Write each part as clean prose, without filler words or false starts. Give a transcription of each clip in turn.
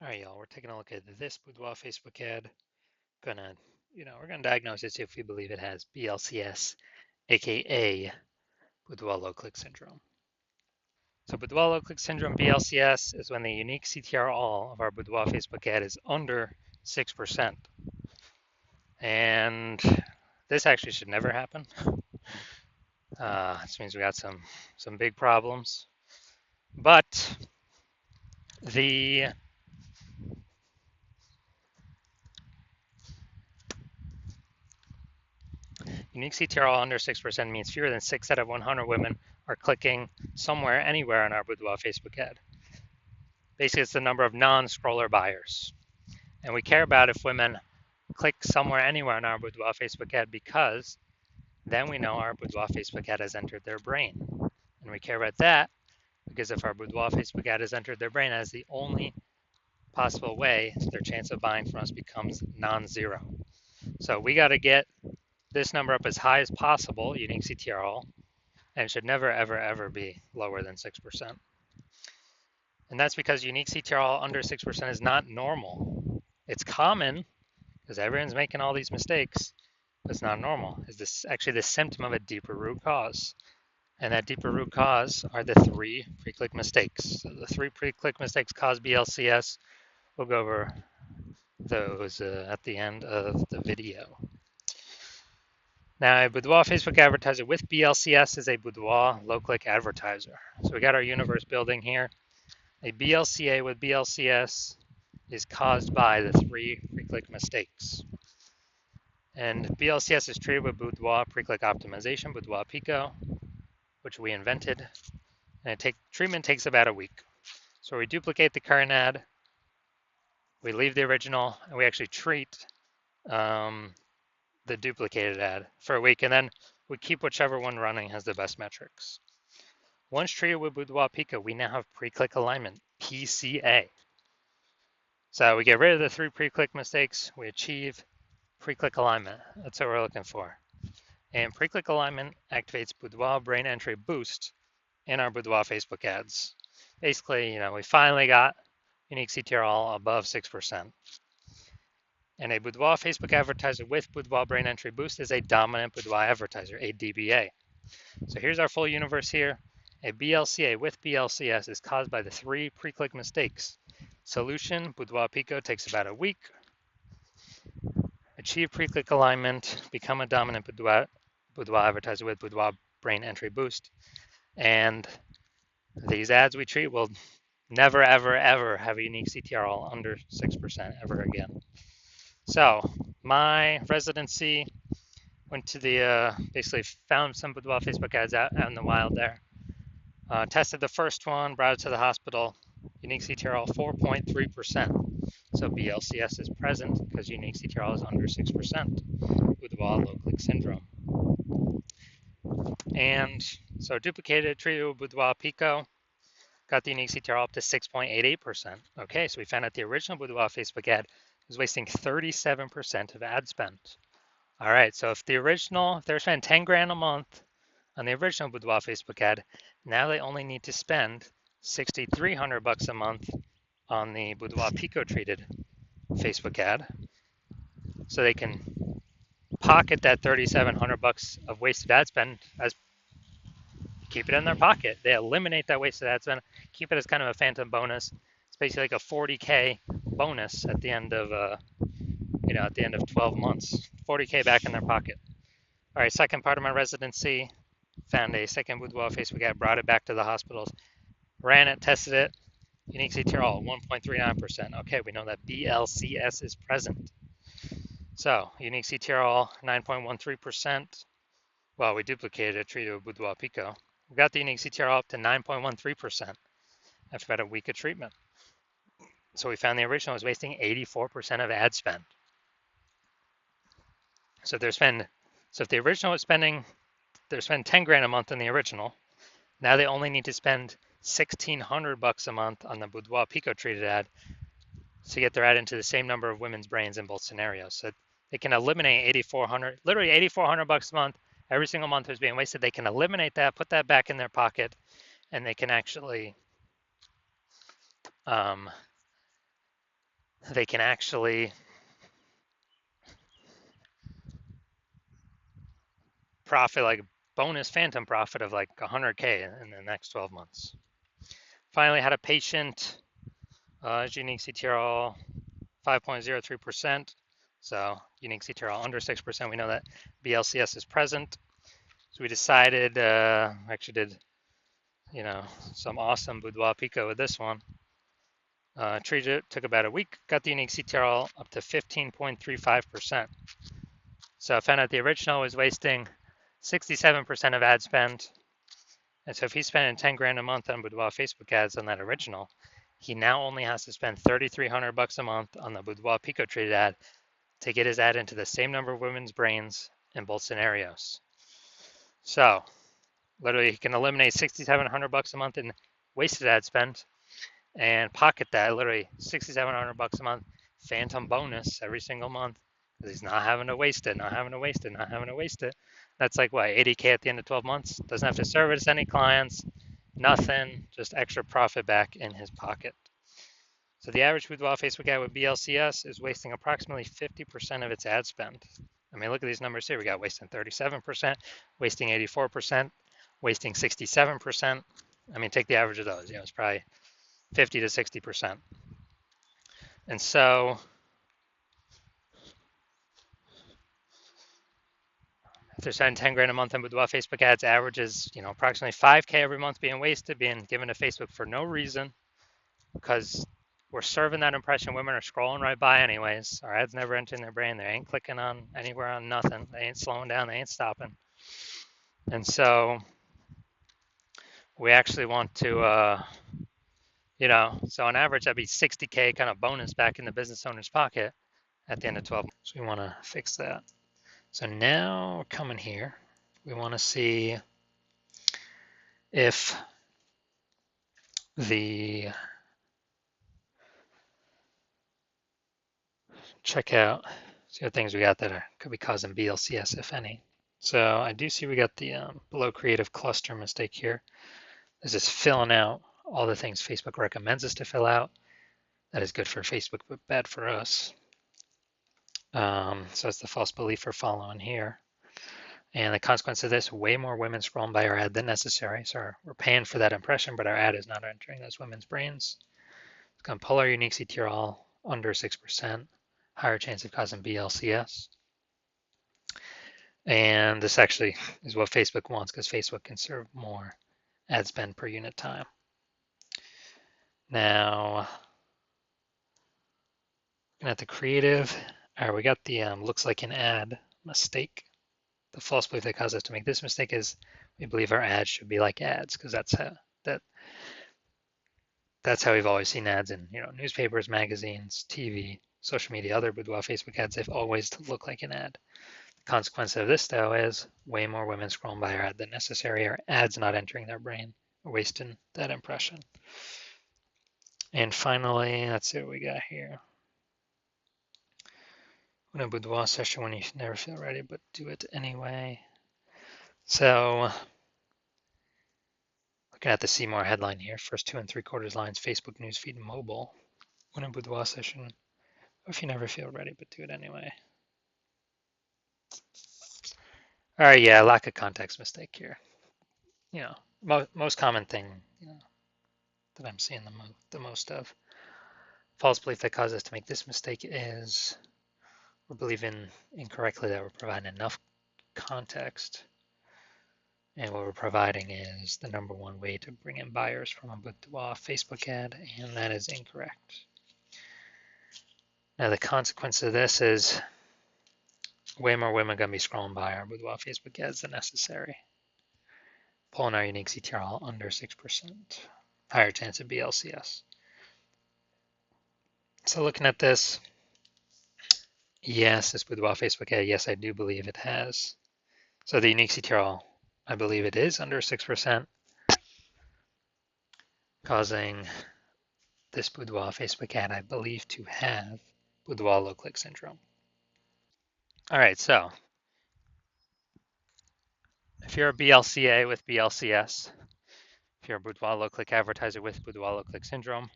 All right, y'all, we're taking a look at this Boudoir Facebook ad. We're gonna diagnose it, see if we believe it has BLCS, aka Boudoir low click syndrome. So Boudoir low click syndrome, BLCS, is when the unique CTR all of our Boudoir Facebook ad is under 6%. And this actually should never happen. This means we got some big problems. But the unique CTR all under 6% means fewer than 6 out of 100 women are clicking somewhere, anywhere on our Boudoir Facebook ad. Basically, it's the number of non-scroller buyers. And we care about if women click somewhere, anywhere on our Boudoir Facebook ad because then we know our Boudoir Facebook ad has entered their brain. And we care about that because if our Boudoir Facebook ad has entered their brain, that is the only possible way their chance of buying from us becomes non-zero. So we got to get this number up as high as possible, unique CTR all, and it should never, ever, ever be lower than 6%. And that's because unique CTR all under 6% is not normal. It's common because everyone's making all these mistakes, but it's not normal. Is this actually the symptom of a deeper root cause? And that deeper root cause are the 3 pre-click mistakes. So the 3 pre-click mistakes cause BLCS. We'll go over those at the end of the video. Now, a Boudoir Facebook advertiser with BLCS is a Boudoir low-click advertiser. So we got our universe building here. A BLCA with BLCS is caused by the 3 pre-click mistakes. And BLCS is treated with Boudoir pre-click optimization, Boudoir Pico, which we invented. And treatment takes about a week. So we duplicate the current ad, we leave the original, and we actually treat the duplicated ad for a week, and then we keep whichever one running has the best metrics. Once treated with Boudoir Pico, we now have pre-click alignment, PCA. So we get rid of the 3 pre-click mistakes, we achieve pre-click alignment. That's what we're looking for. And pre-click alignment activates Boudoir brain entry boost in our Boudoir Facebook ads. Basically, we finally got unique CTR all above 6%. And a Boudoir Facebook advertiser with Boudoir brain entry boost is a dominant Boudoir advertiser, a DBA. So here's our full universe here. A BLCA with BLCS is caused by the 3 pre-click mistakes. Solution, Boudoir Pico takes about a week. Achieve pre-click alignment, become a dominant Boudoir advertiser with Boudoir brain entry boost. And these ads we treat will never, ever, ever have a unique CTR all under 6% ever again. So my residency went to the, basically found some Boudoir Facebook ads out in the wild there. Tested the first one, brought it to the hospital. Unique CTR all 4.3%. So BLCS is present because unique CTR all is under 6%. Boudoir low click syndrome. And so duplicated, treated with Boudoir Pico, got the unique CTR all up to 6.88%. Okay, so we found out the original Boudoir Facebook ad was wasting 37% of ad spend. All right, so if they're spending 10 grand a month on the original Boudoir Facebook ad, now they only need to spend $6,300 a month on the Boudoir Pico treated Facebook ad. So they can pocket that $3,700 of wasted ad spend as keep it in their pocket. They eliminate that wasted ad spend, keep it as kind of a phantom bonus. It's basically like a 40K bonus at the end of at the end of 12 months, 40K back in their pocket. All right, second part of my residency, found a second Boudoir Facebook ad, brought it back to the hospitals, ran it, tested it, unique CTR all 1.39%. Okay, we know that BLCS is present. So unique CTR all 9.13%. Well, we duplicated it, treated with Boudoir Pico. We got the unique CTR all up to 9.13% after about a week of treatment. So we found the original was wasting 84% of ad spend. So if the original was spending 10 grand a month on the original, now they only need to spend $1,600 a month on the Boudoir Pico treated ad to get their ad into the same number of women's brains in both scenarios. So they can eliminate literally $8,400 a month. Every single month is being wasted. They can eliminate that, put that back in their pocket, and they can actually they can actually profit like bonus phantom profit of like 100K in the next 12 months. Finally, had a patient, unique CTRL 5.03%. So unique CTRL under 6%. We know that BLCS is present. So we decided, actually did, some awesome boudoir pico with this one. Treated it, took about a week, got the unique CTRL up to 15.35%. So I found out the original was wasting 67% of ad spend. And so if he's spending 10 grand a month on Boudoir Facebook ads on that original, he now only has to spend 3,300 bucks a month on the Boudoir Pico treated ad to get his ad into the same number of women's brains in both scenarios. So literally he can eliminate 6,700 bucks a month in wasted ad spend and pocket that literally 6,700 bucks a month phantom bonus every single month because he's not having to waste it, not having to waste it, not having to waste it. That's like what, 80K at the end of 12 months? Doesn't have to service any clients, nothing, just extra profit back in his pocket. So the average boudoir Facebook ad with BLCS is wasting approximately 50% of its ad spend. I mean, look at these numbers here. We got wasting 37%, wasting 84%, wasting 67%. I mean, take the average of those. It's probably 50 to 60%. And so if they're spending 10 grand a month on boudoir Facebook ads, averages, approximately 5K every month being wasted, being given to Facebook for no reason, because we're serving that impression. Women are scrolling right by anyways. Our ads never enter in their brain. They ain't clicking on anywhere on nothing. They ain't slowing down. They ain't stopping. And so we actually want to, so on average, that'd be 60K kind of bonus back in the business owner's pocket at the end of 12 months. So we want to fix that. So now we're coming here. We want to see if the checkout, see what things we got that could be causing BLCS, if any. So I do see we got the below creative cluster mistake here. This is filling out all the things Facebook recommends us to fill out. That is good for Facebook, but bad for us. So it's the false belief we're following here. And the consequence of this, way more women scrolling by our ad than necessary. So we're paying for that impression, but our ad is not entering those women's brains. It's going to pull our unique CTRL under 6%, higher chance of causing BLCS. And this actually is what Facebook wants because Facebook can serve more ad spend per unit time. Now, looking at the creative, all right, we got the looks like an ad mistake. The false belief that caused us to make this mistake is we believe our ads should be like ads because that's how we've always seen ads in newspapers, magazines, TV, social media, other boudoir Facebook ads. They've always looked like an ad. The consequence of this though is way more women scrolling by our ad than necessary. Our ads not entering their brain, wasting that impression. And finally, let's see what we got here. In a boudoir session when you never feel ready, but do it anyway. So looking at the see more headline here, first 2 3/4 lines, Facebook newsfeed mobile. When a boudoir session, or if you never feel ready, but do it anyway. All right, yeah, lack of context mistake here. Most common thing, that I'm seeing the most of. False belief that causes us to make this mistake is we're believing incorrectly that we're providing enough context. And what we're providing is the number one way to bring in buyers from a boudoir Facebook ad, and that is incorrect. Now the consequence of this is way more women are going to be scrolling by our boudoir Facebook ads than necessary. Pulling our unique CTRL under 6%. Higher chance of BLCS. So looking at this, yes, this boudoir Facebook ad, yes, I do believe it has. So the unique CTRL, I believe it is under 6%, causing this boudoir Facebook ad, I believe, to have boudoir low click syndrome. All right, so if you're a BLCA with BLCS, if you're a boudoir low click advertiser with boudoir low click syndrome,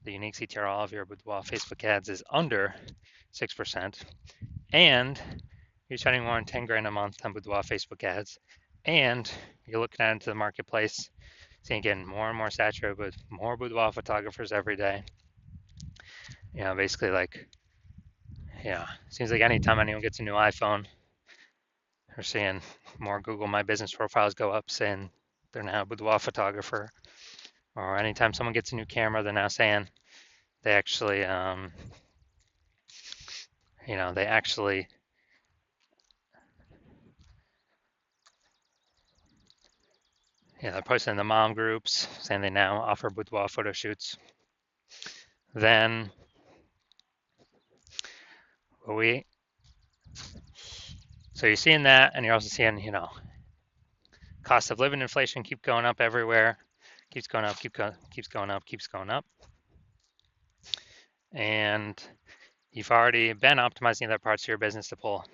the unique CTR of your Boudoir Facebook ads is under 6%, and you're spending more than 10 grand a month on Boudoir Facebook ads, and you're looking out into the marketplace, seeing getting more and more saturated with more boudoir photographers every day. Basically seems like anytime anyone gets a new iPhone, we're seeing more Google My Business profiles go up saying they're now a boudoir photographer. Or anytime someone gets a new camera, they're now saying they actually, they're posting in the mom groups saying they now offer boudoir photo shoots. Then so you're seeing that, and you're also seeing, cost of living inflation keep going up everywhere, keeps going up, keeps going up. And you've already been optimizing other parts of your business to pull,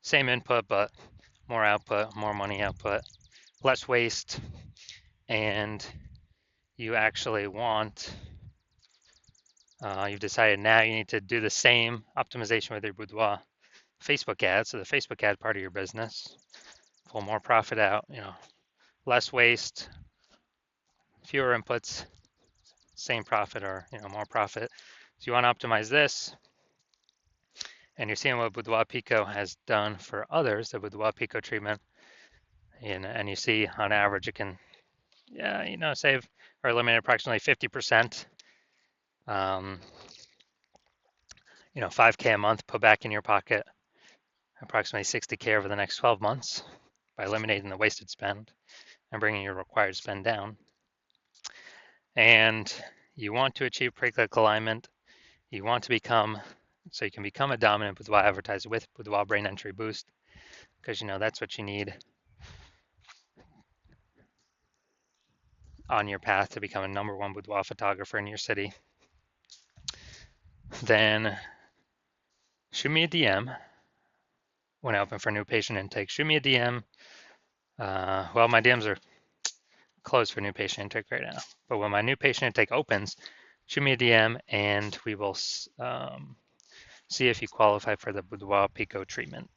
same input, but more output, more money output, less waste. And you actually you've decided now you need to do the same optimization with your Boudoir Facebook ads. So the Facebook ad part of your business, pull more profit out, less waste, fewer inputs, same profit, or more profit. So you want to optimize this, and you're seeing what Boudoir Pico has done for others, the Boudoir Pico treatment, and you see on average it can, save or eliminate approximately 50%. 5K a month put back in your pocket, approximately 60K over the next 12 months by eliminating the wasted spend and bringing your required spend down. And you want to achieve pre-click alignment. You want to become, so you can become a dominant Boudoir advertiser with Boudoir Brain Entry Boost, because that's what you need on your path to become a #1 boudoir photographer in your city. Then shoot me a DM when I open for new patient intake. Shoot me a DM. Well, my DMs are closed for new patient intake right now, but when my new patient intake opens, shoot me a DM and we will see if you qualify for the Boudoir Pico treatment.